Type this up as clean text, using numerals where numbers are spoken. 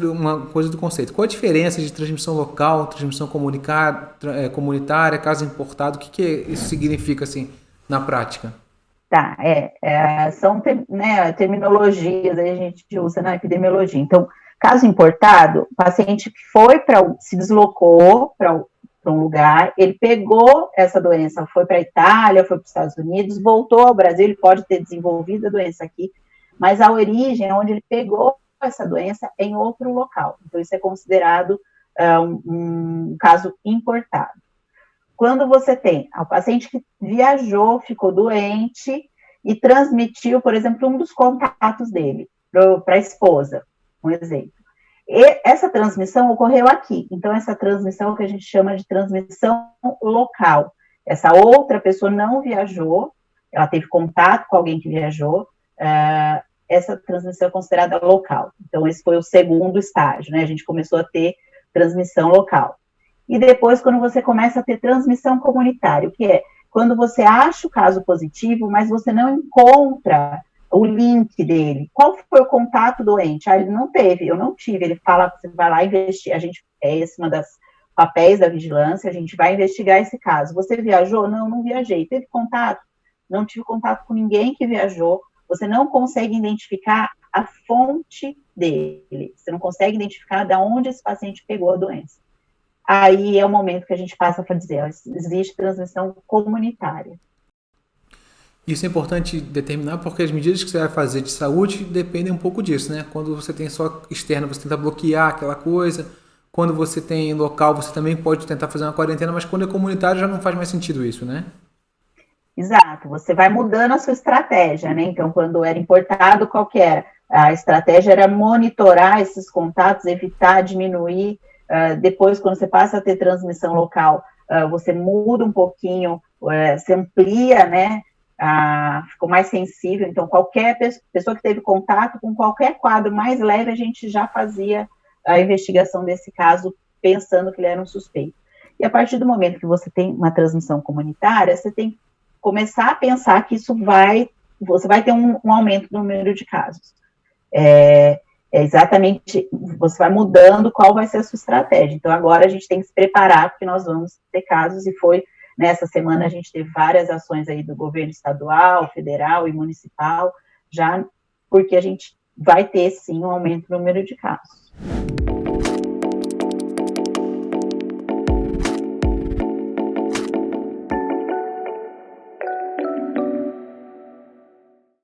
uma coisa do conceito, qual a diferença de transmissão local, transmissão comunitária, caso importado, o que isso significa, assim, na prática? Tá, são né, terminologias, aí a gente usa na epidemiologia. Então, caso importado, o paciente que se deslocou para um lugar, ele pegou essa doença, foi para a Itália, foi para os Estados Unidos, voltou ao Brasil, ele pode ter desenvolvido a doença aqui, mas a origem, onde ele pegou essa doença, é em outro local. Então, isso é considerado um caso importado. Quando você tem o paciente que viajou, ficou doente e transmitiu, por exemplo, um dos contatos dele para a esposa, um exemplo. E essa transmissão ocorreu aqui. Então, essa transmissão é o que a gente chama de transmissão local. Essa outra pessoa não viajou, ela teve contato com alguém que viajou, essa transmissão é considerada local. Então, esse foi o segundo estágio, né? A gente começou a ter transmissão local. E depois, quando você começa a ter transmissão comunitária, o que é? Quando você acha o caso positivo, mas você não encontra o link dele. Qual foi o contato doente? Ele não teve, eu não tive. Ele fala, você vai lá investigar, esse é uma das papéis da vigilância, a gente vai investigar esse caso. Você viajou? Não, não viajei. Teve contato? Não tive contato com ninguém que viajou. Você não consegue identificar a fonte dele. Você não consegue identificar de onde esse paciente pegou a doença. Aí é o momento que a gente passa para dizer, existe transmissão comunitária. Isso é importante determinar porque as medidas que você vai fazer de saúde dependem um pouco disso, né? Quando você tem só externa, você tenta bloquear aquela coisa. Quando você tem local, você também pode tentar fazer uma quarentena, mas quando é comunitário já não faz mais sentido isso, né? Exato, você vai mudando a sua estratégia, né? Então, quando era importado, qual que era? A estratégia era monitorar esses contatos, evitar, diminuir. Depois, quando você passa a ter transmissão local, você muda um pouquinho, você amplia, né? Ficou mais sensível. Então, qualquer pessoa que teve contato com qualquer quadro mais leve, a gente já fazia a investigação desse caso pensando que ele era um suspeito. E a partir do momento que você tem uma transmissão comunitária, você tem que começar a pensar que você vai ter um aumento no número de casos. Exatamente, você vai mudando qual vai ser a sua estratégia. Então, agora a gente tem que se preparar, porque nós vamos ter casos, e nessa semana a gente teve várias ações aí do governo estadual, federal e municipal, já porque a gente vai ter, sim, um aumento no número de casos.